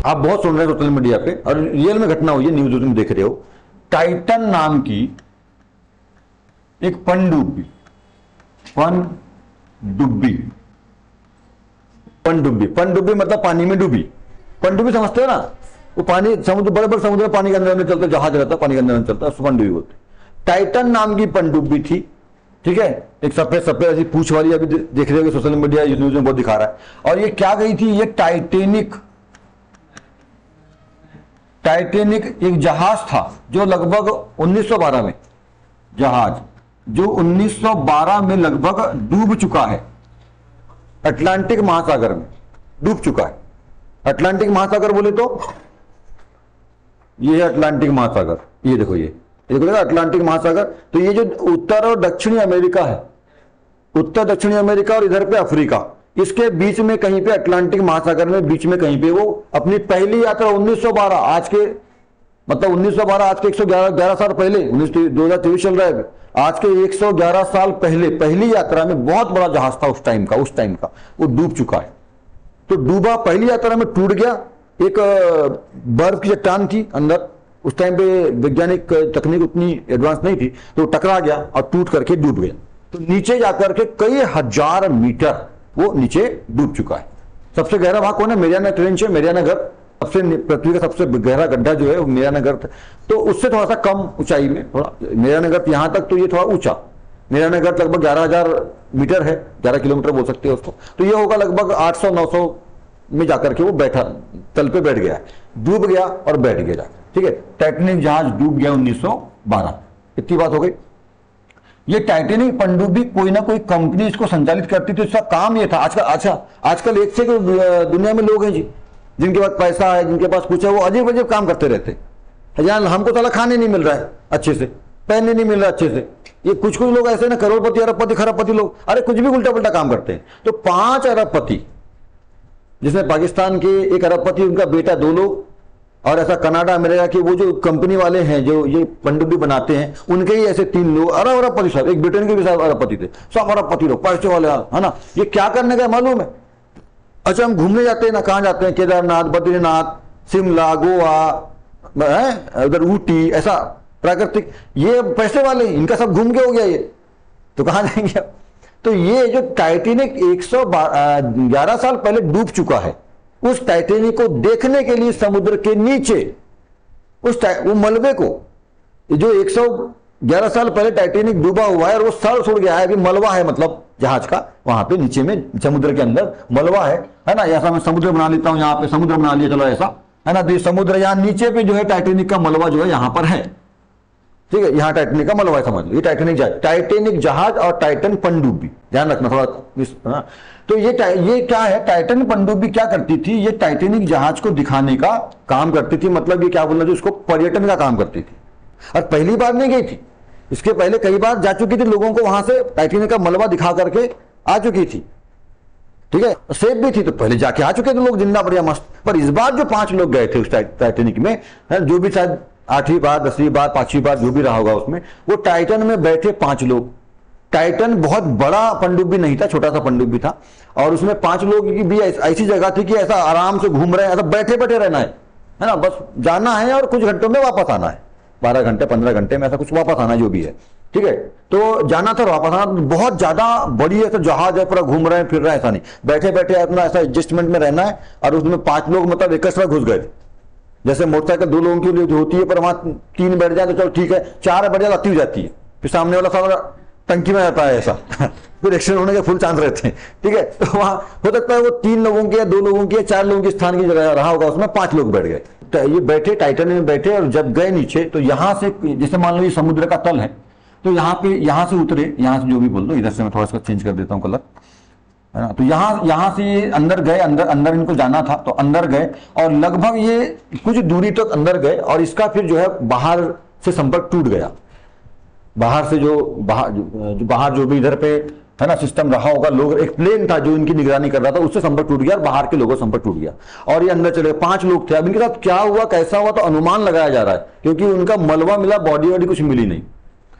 आप बहुत सुन रहे हैं सोशल मीडिया पे और रियल में घटना हुई है, न्यूज में देख रहे हो। टाइटन नाम की एक पनडुब्बी पनडुब्बी मतलब पानी में डूबी। पनडुब्बी समझते हो ना, वो पानी समुद्र, बड़े बड़े समुद्र पानी के अंदर में चलता, जहाज रहता पानी के अंदर में चलता, उसको पनडुब्बी बोलते। टाइटन नाम की पनडुब्बी थी, ठीक है, एक सफेद सफेद ऐसी पूंछ वाली, अभी देख रहे हो सोशल मीडिया न्यूज में बहुत दिखा रहा है। और ये क्या गई थी, ये टाइटेनिक एक जहाज था जो लगभग 1912 में, जहाज जो 1912 में लगभग डूब चुका है, अटलांटिक महासागर में डूब चुका है। अटलांटिक महासागर बोले तो ये है अटलांटिक महासागर, ये देखो, ये देखो अटलांटिक महासागर। तो ये जो उत्तर और दक्षिणी अमेरिका है, उत्तर दक्षिणी अमेरिका और इधर पे अफ्रीका, इसके बीच में कहीं पे अटलांटिक महासागर में बीच में कहीं पे वो अपनी पहली यात्रा 1912, आज के मतलब 1912 आज के 111 साल पहले, 2023 चल रहा है, आज के 111 साल पहले पहली यात्रा में बहुत बड़ा जहाज था उस टाइम का वो डूब चुका है। तो डूबा, पहली यात्रा में टूट गया, एक बर्फ की चट्टान थी अंदर, उस टाइम पे वैज्ञानिक तकनीक उतनी एडवांस नहीं थी, तो टकरा गया और टूट करके डूब गया। तो नीचे जाकर के कई हजार मीटर वो नीचे डूब चुका है। सबसे गहरा भाग कौन है, मेरियाना ट्रेंच है, मेरियाना गर्त, सबसे पृथ्वी का सबसे गहरा गड्ढा जो है वो मेरियाना गर्त। तो उससे थोड़ा सा कम ऊंचाई में, थोड़ा मेरियाना गर्त यहां तक, तो ये थोड़ा ऊंचा, मेरियाना गर्त लगभग 11,000 मीटर है, 11 किलोमीटर बोल सकते हो उसको। तो ये होगा लगभग 800-900 में जाकर के वो बैठा, तल पे बैठ गया, डूब गया और बैठ गया, ठीक है। टाइटैनिक जहाज डूब गया 1912, इतनी बात हो गई। ये टाइटैनिक पनडुब्बी कोई ना कोई कंपनी इसको संचालित करती थी, इसका काम ये था। आजकल एक से दुनिया में लोग हैं जी, जिनके पास पैसा है, जिनके पास कुछ है, वो अजीब अजीब काम करते रहते हैं। यार हमको साला खाने नहीं मिल रहा है अच्छे से, पहनने नहीं मिल रहा अच्छे से। ये कुछ लोग ऐसे ना, करोड़पति, अरबपति, खरबपति लोग, अरे कुछ भी उल्टा पुल्टा काम करते हैं। तो 5 अरबपति, जिसमें पाकिस्तान के एक अरबपति, उनका बेटा 2 लोग, और ऐसा कनाडा अमेरिका के वो जो कंपनी वाले हैं जो ये पनडुब्बी बनाते हैं, उनके ही ऐसे 3 लोग अरबपति, साहब, एक ब्रिटेन के भी साहब अरबपति थे, सब अरबपति लोग, पैसे वाले, है ना। ये क्या करने का मालूम है, अच्छा हम घूमने जाते हैं ना, कहाँ जाते हैं, केदारनाथ, बद्रीनाथ, शिमला, गोवा, उधर ऊटी, ऐसा प्राकृतिक, ये पैसे वाले, इनका सब घूम के हो गया ये, तो कहाँ जाएंगे। तो ये जो टाइटैनिक 111 साल पहले डूब चुका है, उस टाइटैनिक को देखने के लिए समुद्र के नीचे वो मलबे को, जो 111 साल पहले टाइटैनिक डूबा हुआ है और वो सड़ सुड़ गया है, अभी मलबा है, मतलब जहाज का वहां पे नीचे में समुद्र के अंदर मलबा है ना। ऐसा मैं समुद्र बना लेता हूं, यहाँ पे समुद्र बना लिया, चलो ऐसा, है ना। तो ये समुद्र, यहाँ नीचे पे जो है टाइटैनिक का मलबा जो है यहाँ पर है, ठीक है, यहाँ टाइटैनिक का मलबा है, समझ लो। ये टाइटैनिक जहाज और टाइटन पनडुब्बी, ध्यान रखना थोड़ा। तो ये क्या है, टाइटन पनडुब्बी क्या करती थी, ये टाइटैनिक जहाज को दिखाने का काम करती थी, मतलब ये क्या बोलना, जो उसको पर्यटन का काम करती थी। और पहली बार नहीं गई थी, इसके पहले कई बार जा चुकी थी, लोगों को वहां से टाइटैनिक का मलबा दिखा करके आ चुकी थी, ठीक है, सेफ भी थी, तो पहले जाके आ चुके थे लोग जिंदा बढ़िया मस्त। पर इस बार जो 5 लोग गए थे उस टाइटैनिक में, जो भी शायद 8वीं बार, 10वीं बार, 5वीं बार, जो भी रहा होगा उसमें, वो टाइटन में बैठे 5 लोग। टाइटन बहुत बड़ा पनडुब्बी नहीं था, छोटा सा पनडुब्बी था, और उसमें 5 लोग की भी ऐसी जगह थी कि ऐसा आराम से घूम रहे हैं, ऐसा बैठे बैठे रहना है ना, बस जाना है और कुछ घंटों में वापस आना है, 12 घंटे 15 घंटे में ऐसा कुछ वापस आना जो भी है, ठीक है। तो जाना था वापस आना, बहुत ज्यादा बड़ी ऐसा जहाज है, पूरा घूम रहे हैं फिर रहे हैं, ऐसा नहीं, बैठे बैठे अपना ऐसा एडजस्टमेंट में रहना है। और उसमें 5 लोग मतलब एक साथ घुस गए थे, जैसे मोटरसाइकिल 2 लोगों की जो होती है, पर वहां 3 बैठ जाए तो चलो ठीक है, 4 बैठ जाए अति हो जाती है, फिर सामने वाला सारा टंकी में रहता है ऐसा फिर एक्सीडेंट होने के फुल चांस रहते हैं, ठीक है। तो वहां हो सकता है वो 3 लोगों की या 2 लोगों की या 4 लोगों की स्थान की जगह रहा होगा, उसमें 5 लोग बैठ गए। तो ये बैठे टाइटन में बैठे, और जब गए नीचे तो यहां से, जैसे मान लो ये समुद्र का तल है, तो यहाँ से उतरे, यहाँ से जो भी बोल दो, इधर से मैं थोड़ा सा चेंज कर देता हूँ कलर, है ना। तो यहाँ से ये अंदर गए, अंदर इनको जाना था, तो अंदर गए और लगभग ये कुछ दूरी तक अंदर गए, और इसका फिर जो है बाहर से संपर्क टूट गया। बाहर से जो बाहर जो भी इधर पे है ना सिस्टम रहा होगा, लोग, एक प्लेन था जो इनकी निगरानी कर रहा था, उससे संपर्क टूट गया, और बाहर के लोगों से संपर्क टूट गया, और ये अंदर चले गए। 5 लोग थे। अब इनके साथ क्या हुआ, कैसा हुआ, तो अनुमान लगाया जा रहा है, क्योंकि उनका मलबा मिला, बॉडी वॉडी कुछ मिली नहीं।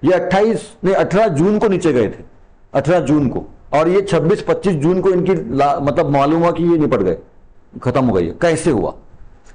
ये 18 जून को नीचे गए थे, 18 जून को, और ये 26-25 जून को इनकी मतलब मालूम हुआ कि ये निपट गए, खत्म हो गई है। कैसे हुआ,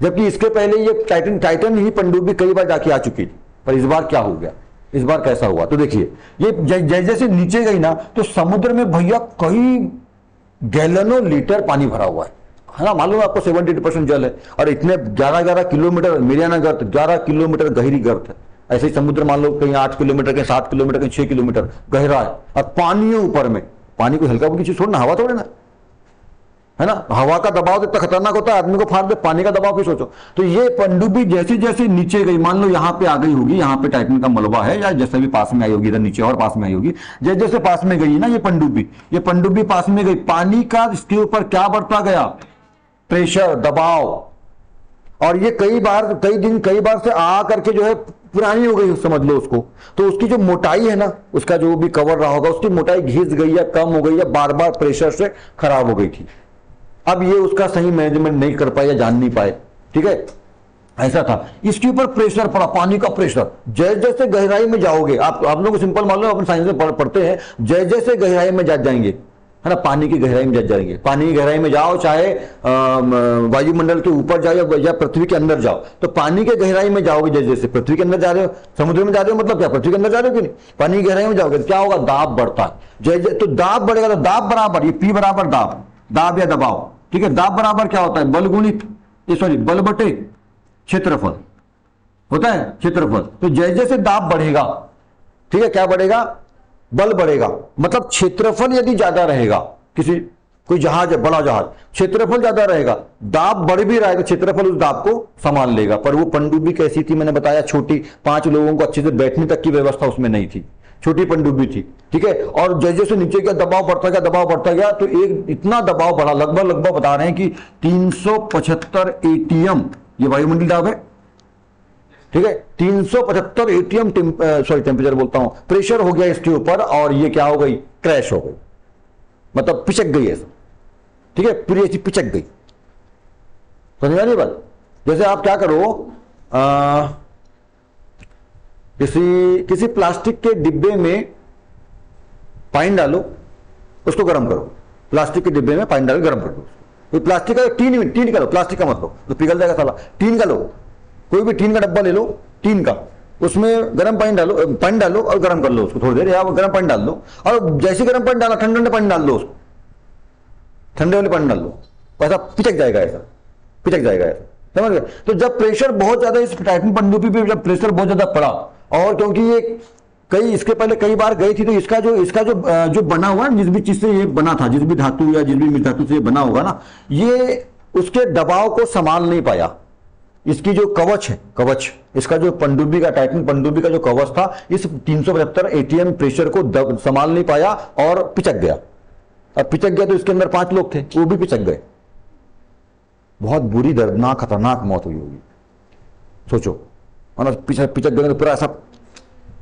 जबकि इसके पहले ये टाइटन ही पनडुब्बी कई बार जाके आ चुकी थी। पर इस बार क्या हो गया, इस बार कैसा हुआ? तो देखिए ये जैसे जैसे नीचे गई ना तो समुद्र में भैया कई गैलनों लीटर पानी भरा हुआ है ना। मालूम है आपको 70% जल है, और इतने 11 किलोमीटर मेरियाना गर्त, 11 किलोमीटर गहरी गर्त है। ऐसे ही समुद्र मान लो कहीं 8 किलोमीटर, कहीं 7 किलोमीटर, कहीं 6 किलोमीटर गहरा है, और पानी है ऊपर में। पानी को हल्का फुल्की चीज छोड़ना, हवा थोड़े ना है ना। हवा का दबाव तो इतना खतरनाक होता है, आदमी को फाड़ दे। पानी का दबाव भी सोचो। तो ये पनडुब्बी जैसे जैसे नीचे गई, मान लो यहाँ पे आ गई होगी, यहाँ पे टाइटन का मलबा है, या जैसे भी पास में आई होगी, इधर नीचे और पास में आई होगी, जैसे जैसे पास में गई ना ये पनडुब्बी पास में गई, पानी का इसके ऊपर क्या बढ़ता गया? प्रेशर, दबाव। और ये कई बार से आ करके जो है पुरानी हो गई समझ लो उसको। तो उसकी जो मोटाई है ना, उसका जो भी कवर रहा होगा, उसकी मोटाई घिस गई या कम हो गई, या बार बार प्रेशर से खराब हो गई थी। अब ये उसका सही मैनेजमेंट नहीं कर पाए या जान नहीं पाए, ठीक है, ऐसा था। इसके ऊपर प्रेशर पड़ा, पानी का प्रेशर। जैसे जैसे गहराई में जाओगे, आप लोग को सिंपल मालूम है, अपन साइंस में पढ़ते हैं, जैसे जैसे गहराई में जा जाएंगे है ना, पानी की गहराई में जा जाएंगे। पानी की गहराई में जाओ, चाहे वायुमंडल के ऊपर जाओ या पृथ्वी के अंदर जाओ, तो पानी के गहराई में जाओगे, जैसे जैसे पृथ्वी के अंदर जा रहे हो, समुद्र में जा रहे हो, मतलब क्या पृथ्वी के अंदर जा रहे हो कि नहीं, पानी की गहराई में जाओगे, क्या होगा? दाब बढ़ता है। तो दाब बढ़ेगा तो दाब बराबर, ये पी बराबर दाब या दबाव, ठीक है। दाब बराबर क्या होता है? बल गुणित बल बटे क्षेत्रफल होता है, क्षेत्रफल। तो जैसे जैसे दाब बढ़ेगा, ठीक है, क्या बढ़ेगा? बल बढ़ेगा। मतलब क्षेत्रफल यदि ज्यादा रहेगा, कोई जहाज है, बड़ा जहाज, क्षेत्रफल ज्यादा रहेगा, दाब बढ़ भी रहा है तो क्षेत्रफल उस दाब को संभाल लेगा। पर वो पनडुब्बी कैसी थी, मैंने बताया, छोटी, 5 लोगों को अच्छे से बैठने तक की व्यवस्था उसमें नहीं थी, छोटी पनडुब्बी थी, ठीक है। और जैसे जैसे नीचे का दबाव बढ़ता गया तो एक इतना दबाव बढ़ा, लगभग बता रहे हैं कि 375 एटीएम, ये वायुमंडलीय दाब है, ठीक है, 375 एटीएम टेम्परेचर बोलता हूं, प्रेशर हो गया इसके ऊपर, और ये क्या हो गई? क्रैश हो गई, मतलब पिचक गई ऐसा, ठीक है, पूरी ऐसी पिचक गई। समझ रही बात? जैसे आप क्या करो, किसी प्लास्टिक के डिब्बे में पानी डालो, उसको गर्म करो, प्लास्टिक के डिब्बे में पानी डालो, गर्म कर दो। तो प्लास्टिक का टीन का लो, प्लास्टिक का मत लो तो पिघल जाएगा साला। टीन का लो, कोई भी टीन का डब्बा ले लो, टीन का, उसमें गर्म पानी डालो और गर्म कर लो उसको थोड़ी देर, या गर्म पानी डाल दो, और जैसे गर्म पानी डाला ठंडे पानी डाल दो उसको, ठंडे वाले पानी डाल दो, ऐसा पिचक जाएगा, ऐसा समझ गए। तो जब प्रेशर बहुत ज्यादा, इस टाइटन पनडुब्बी पे जब प्रेशर बहुत ज्यादा पड़ा, और क्योंकि ये इसके पहले कई बार गई थी, तो इसका जो बना हुआ, जिस भी चीज से ये बना था, जिस भी धातु या जिस भी मृत धातु से ये बना होगा ना, ये उसके दबाव को संभाल नहीं पाया। इसकी जो कवच है, इसका जो टाइटन पनडुब्बी का जो कवच था, इस 375 एटीएम प्रेशर को संभाल नहीं पाया और पिचक गया। अब पिचक गया तो इसके अंदर 5 लोग थे, वो भी पिचक गए। बहुत बुरी, दर्दनाक, खतरनाक मौत हुई होगी, सोचो। पिचक गए तो पूरा ऐसा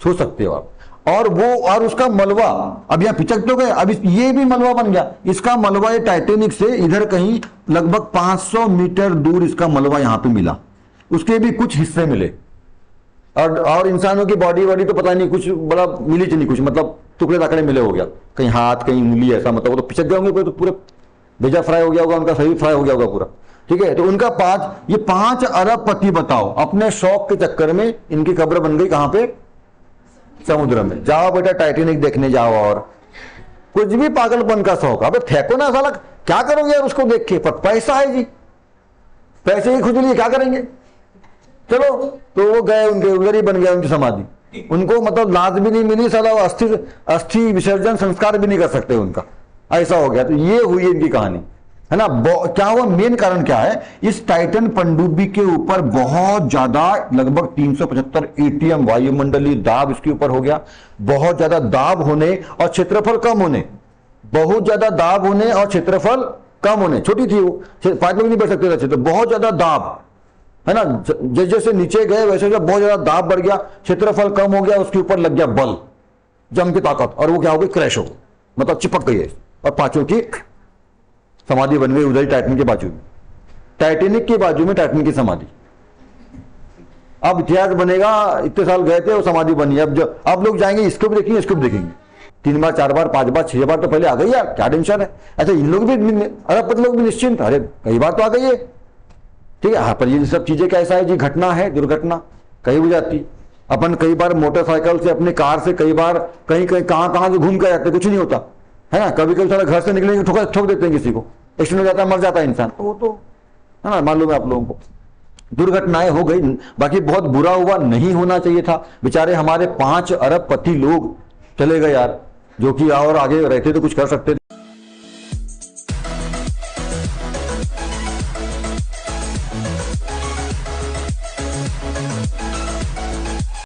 सोच सकते हो आप। और उसका मलबा, अब यहां पिचक तो गए, अब ये भी मलबा बन गया। इसका मलबा, ये टाइटेनिक से इधर कहीं लगभग 500 मीटर दूर इसका मलबा यहां पे मिला, उसके भी कुछ हिस्से मिले। और इंसानों की बॉडी तो पता नहीं, कुछ बड़ा मिली नहीं, कुछ मतलब टुकड़े टाकड़े मिले हो गया, कहीं हाथ, कहीं उंगली, ऐसा मतलब वो तो पिचक गए होंगे, तो पूरे भेजा फ्राई हो गया होगा, उनका शरीर फ्राई हो गया होगा पूरा, ठीक है। तो उनका 5 अरब पति, बताओ, अपने शौक के चक्कर में इनकी कब्र बन गई कहां पे? समुद्र में। जाओ बेटा टाइटेनिक देखने जाओ, और कुछ भी पागलपन का शौक, अबे फेंको ना साला, क्या करोगे यार उसको देख के? पर पैसा है जी, पैसे की खुजली, क्या करेंगे? चलो, तो वो गए, उनके उधर ही बन गया उनकी समाधि, उनको मतलब लाज भी नहीं मिली, साला अस्थि विसर्जन संस्कार भी नहीं कर सकते उनका, ऐसा हो गया। तो ये हुई इनकी कहानी, है ना। क्या हुआ? मेन कारण क्या है? इस टाइटन पनडुब्बी के ऊपर बहुत ज्यादा, लगभग 375 एटीएम वायुमंडलीय दाब इसके ऊपर हो गया। बहुत ज्यादा दाब होने और क्षेत्रफल कम होने, बहुत ज्यादा दाब होने और क्षेत्रफल कम होने, छोटी थी वो, 5 लोग नहीं बैठ सकते थे, तो बहुत ज्यादा दाब, है ना। जैसे जैसे नीचे गए वैसे जब बहुत ज्यादा दाब बढ़ गया, क्षेत्रफल कम हो गया, उसके ऊपर लग गया बल, जम की ताकत, और वो क्या हो गई? क्रैश हो गई, मतलब चिपक गई है, और 5 की समाधि बन गई उधर टाइटन के बाजू में, टाइटेनिक के बाजू में टाइटन की समाधि। अब इतिहास बनेगा, इतने साल गए थे, वो समाधि बनी। अब लोग जाएंगे, इसको भी देखेंगे, इसको भी देखेंगे, 3 बार 4 बार 5 बार 6 बार तो पहले आ गई यार, क्या टेंशन है? अच्छा, इन लोग भी, अरबपति लोग भी निश्चिंत, अरे कई बार तो आ गई है, ठीक है। हाँ, पर ये सब चीजें कैसा है जी, घटना है, दुर्घटना कहीं हो जाती। अपन कई बार मोटरसाइकिल से, अपनी कार से कई बार कहीं कहीं कहां से घूम के जाते, कुछ नहीं होता है ना। कभी कभी सारा घर से निकलेंगे ठोक देते हैं किसी को, एक्सीडेंट हो जाता है, मर जाता है इंसान, वो तो है ना, मालूम है आप लोगों को। दुर्घटनाएं हो गई, बाकी बहुत बुरा हुआ, नहीं होना चाहिए था। बेचारे हमारे 5 अरब पति लोग चले गए यार, जो कि और आगे रहते तो कुछ कर सकते थे।